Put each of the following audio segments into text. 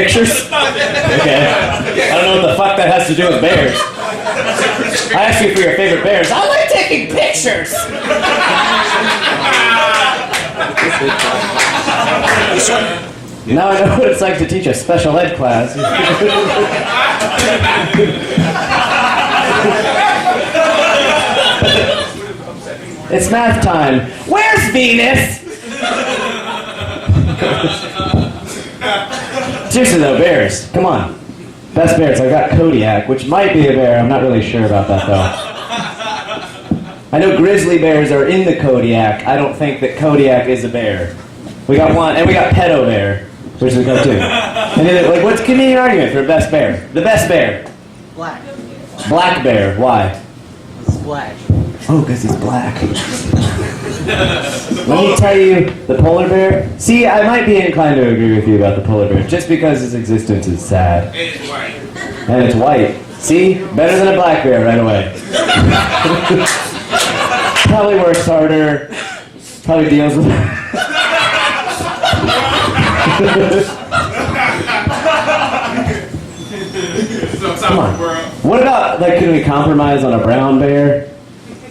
pictures? Okay. I don't know what the fuck that has to do with bears. I asked you for your favorite bears. I like taking pictures! Now I know what it's like to teach a special ed class. It's math time. Where's Venus? Seriously though, bears. Come on. Best bears. I've got Kodiak, which might be a bear. I'm not really sure about that though. I know grizzly bears are in the Kodiak. I don't think that Kodiak is a bear. We got one, and we got Pedo Bear, which is a go-to. And then, like, give me your argument for best bear? The best bear. Black. Black bear. Why? Splash. Oh, because he's black. Let me tell you, the polar bear. See, I might be inclined to agree with you about the polar bear, just because his existence is sad. And it's white. And it's white. See, better than a black bear right away. Probably works harder. Probably deals with. Come on. What about, like, can we compromise on a brown bear?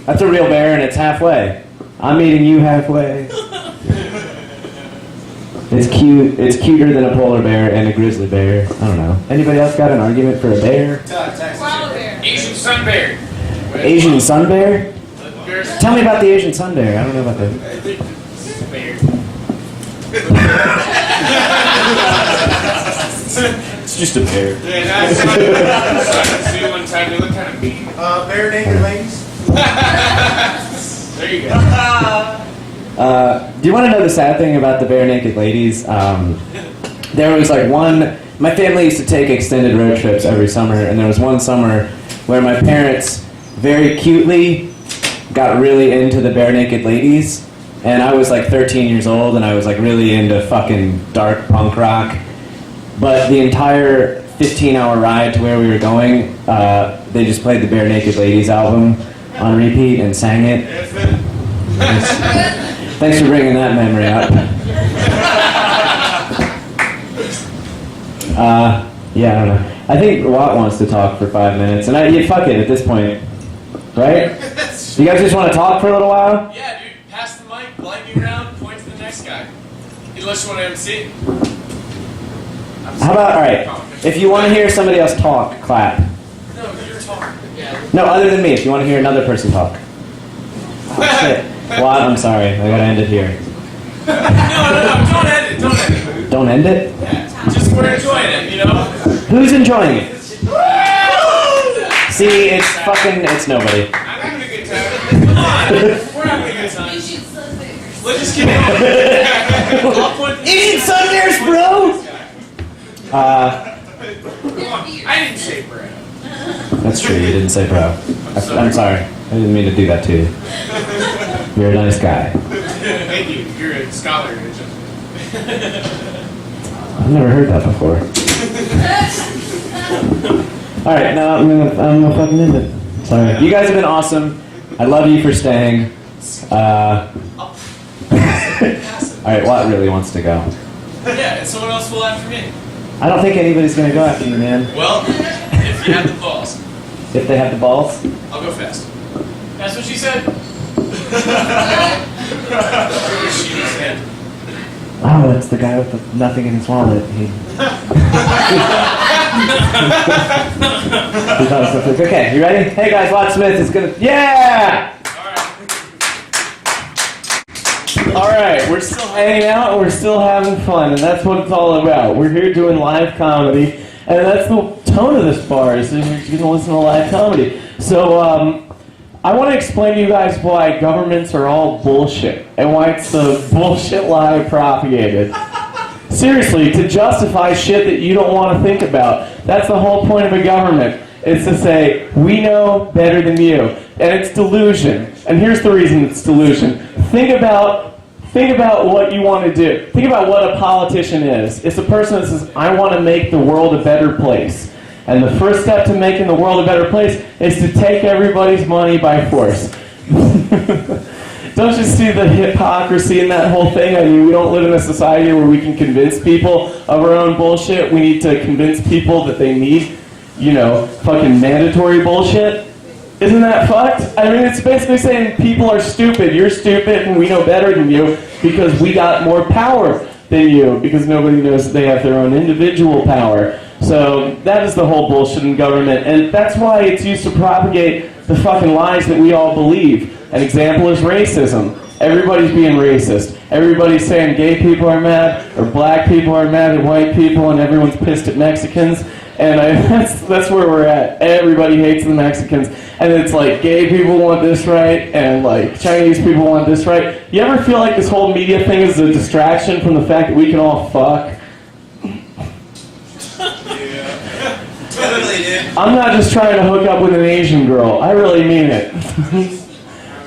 That's a real bear and it's halfway. I'm meeting you halfway. It's cute. It's cuter than a polar bear and a grizzly bear. I don't know. Anybody else got an argument for a bear? Koala bear. Asian sun bear. Asian sun bear? Tell me about the Asian sun bear. I don't know about that. Bear. It's just a bear. Yeah, that's zoo one time. They look kind of mean. Bare naked ladies. There you go. Do you want to know the sad thing about the bare naked ladies? There was like my family used to take extended road trips every summer, and there was one summer where my parents very cutely got really into the bare naked ladies, and I was like 13 years old, and I was like really into fucking dark punk rock. But the entire 15-hour ride to where we were going, they just played the Bare Naked Ladies album on repeat and sang it. Thanks for bringing that memory up. Yeah, I don't know. I think Watt wants to talk for 5 minutes, and fuck it at this point, right? You guys just want to talk for a little while? Yeah, dude. Pass the mic, lightning round, point to the next guy. Unless you want to MC. How about, alright, if you want to hear somebody else talk, clap. No, you're talking. Yeah. No, other than me, if you want to hear another person talk. Oh, shit. Watt, I'm sorry, I gotta end it here. No, don't end it, don't end it. Don't end it? Yeah, just we're enjoying it, you know? Who's enjoying it? See, it's nobody. I'm having a good time. Come on, we're having a good time. Let's just keep going. Asian sun bears, bro! Come on, I didn't say bro. That's true, you didn't say bro. I'm sorry. I didn't mean to do that to you. You're a nice guy. Thank you. You're a scholar. I've never heard that before. Alright, no, I'm gonna fucking end it. Sorry. You guys have been awesome. I love you for staying. Alright, Watt really wants to go. Yeah, and someone else will after me. I don't think anybody's gonna go after you, man. Well, if you have the balls. If they have the balls? I'll go fast. That's what she said. She said. Oh, it's the guy with nothing in his wallet. He thought it was so okay, you ready? Hey guys, Watt Smith is gonna... Yeah! Alright, we're still hanging out and we're still having fun, and that's what it's all about. We're here doing live comedy, and that's the tone of this bar, is you're going to listen to live comedy. So, I want to explain to you guys why governments are all bullshit, and why it's the bullshit lie propagated. Seriously, to justify shit that you don't want to think about. That's the whole point of a government. It's to say, we know better than you. And it's delusion. And here's the reason it's delusion. Think about what you want to do. Think about what a politician is. It's a person that says, I want to make the world a better place. And the first step to making the world a better place is to take everybody's money by force. Don't you see the hypocrisy in that whole thing? I mean, we don't live in a society where we can convince people of our own bullshit. We need to convince people that they need, fucking mandatory bullshit. Isn't that fucked? I mean, it's basically saying people are stupid, you're stupid, and we know better than you because we got more power than you, because nobody knows that they have their own individual power. So that is the whole bullshit in government, and that's why it's used to propagate the fucking lies that we all believe. An example is racism. Everybody's being racist. Everybody's saying gay people are mad, or black people are mad at white people, and everyone's pissed at Mexicans. And that's where we're at. Everybody hates the Mexicans. And it's like, gay people want this right, and like, Chinese people want this right. You ever feel like this whole media thing is a distraction from the fact that we can all fuck? I'm not just trying to hook up with an Asian girl. I really mean it.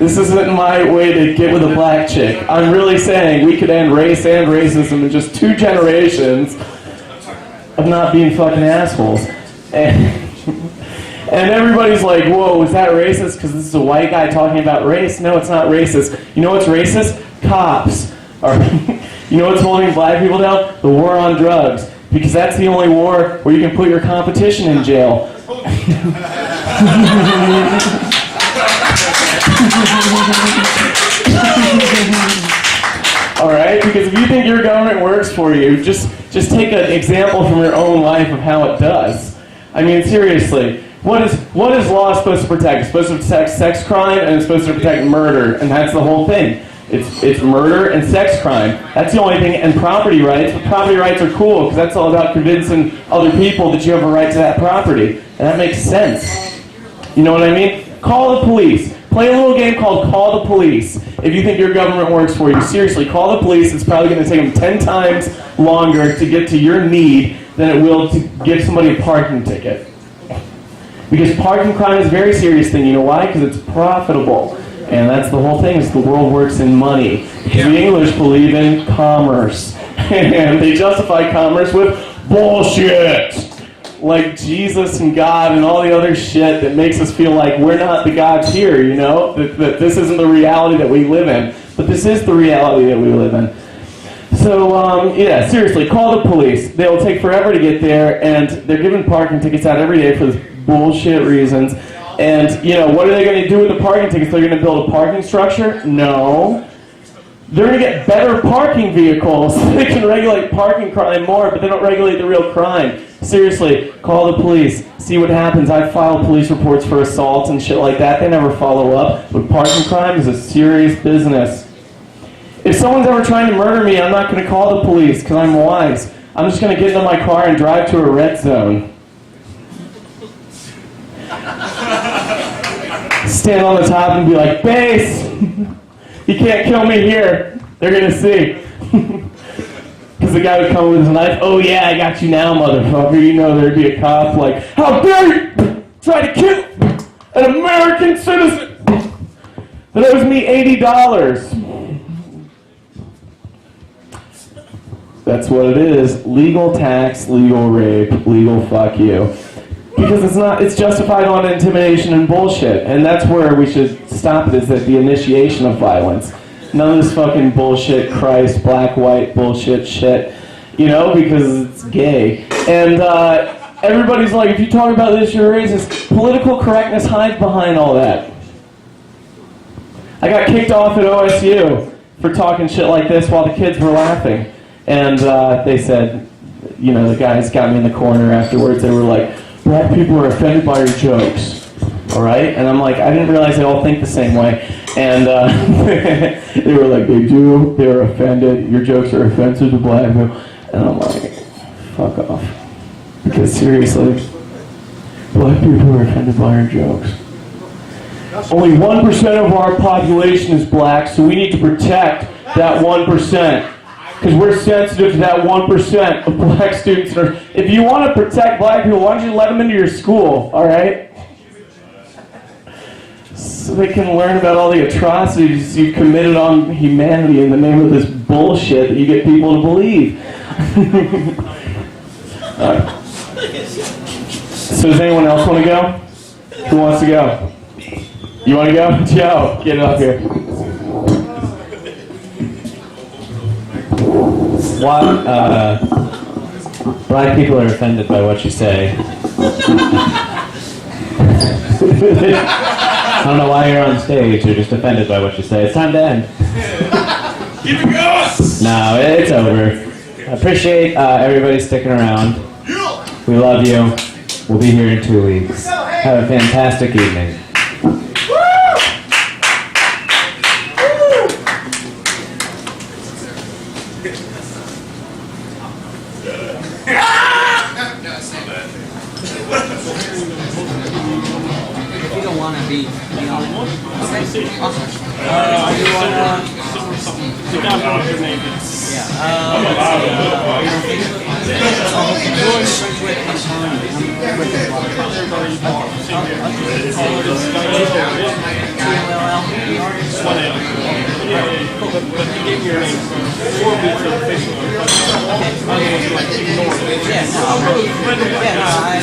This isn't my way to get with a black chick. I'm really saying we could end race and racism in just 2 generations of not being fucking assholes. And everybody's like, whoa, is that racist? Because this is a white guy talking about race? No, it's not racist. You know what's racist? Cops. Or, you know what's holding black people down? The war on drugs. Because that's the only war where you can put your competition in jail. Alright? Because if you think your government works for you, just take an example from your own life of how it does. I mean, seriously. What is law supposed to protect? It's supposed to protect sex crime, and it's supposed to protect murder, and that's the whole thing. It's murder and sex crime. That's the only thing, and property rights. But property rights are cool, because that's all about convincing other people that you have a right to that property. And that makes sense. You know what I mean? Call the police. Play a little game called Call the Police. If you think your government works for you, seriously, call the police. It's probably going to take them 10 times longer to get to your need than it will to give somebody a parking ticket. Because parking crime is a very serious thing. You know why? Because it's profitable. And that's the whole thing, is the world works in money. Yeah. The English believe in commerce. And they justify commerce with bullshit. Like Jesus and God and all the other shit that makes us feel like we're not the gods here, you know? That this isn't the reality that we live in. But this is the reality that we live in. So, yeah, seriously, call the police. They'll take forever to get there, and they're giving parking tickets out every day for this bullshit reasons. And, what are they going to do with the parking tickets? They're going to build a parking structure? No. They're going to get better parking vehicles. They can regulate parking crime more, but they don't regulate the real crime. Seriously, call the police. See what happens. I file police reports for assaults and shit like that. They never follow up. But parking crime is a serious business. If someone's ever trying to murder me, I'm not going to call the police because I'm wise. I'm just going to get into my car and drive to a red zone. Stand on the top and be like, base! You can't kill me here. They're going to see. Because the guy would come with his knife. Oh yeah, I got you now, motherfucker. You know there'd be a cop like, how dare you try to kill an American citizen that owes me $80. That's what it is. Legal tax, legal rape, legal fuck you. Because it's justified on intimidation and bullshit. And that's where we should stop it, is at the initiation of violence. None of this fucking bullshit, Christ, black, white, bullshit shit. Because it's gay. And everybody's like, if you talk about this, you're racist. Political correctness hides behind all that. I got kicked off at OSU for talking shit like this while the kids were laughing. And they said, the guys got me in the corner afterwards. They were like, black people are offended by your jokes. All right? And I'm like, I didn't realize they all think the same way. And they were like, they do. They're offended. Your jokes are offensive to black people. And I'm like, fuck off. Because seriously, black people are offended by our jokes. Only 1% of our population is black, so we need to protect that 1%. Because we're sensitive to that 1% of black students. If you want to protect black people, why don't you let them into your school, all right? So they can learn about all the atrocities you committed on humanity in the name of this bullshit that you get people to believe. So does anyone else want to go? Who wants to go? You want to go? Joe, get up here. what, black people are offended by what you say. I don't know why you're on stage, you're just offended by what you say. It's time to end. Keep it going! No, it's over. I appreciate everybody sticking around. We love you. We'll be here in 2 weeks. Have a fantastic evening. If you don't want to be on it. Okay, awesome. You want to... Yeah. Yeah, no, I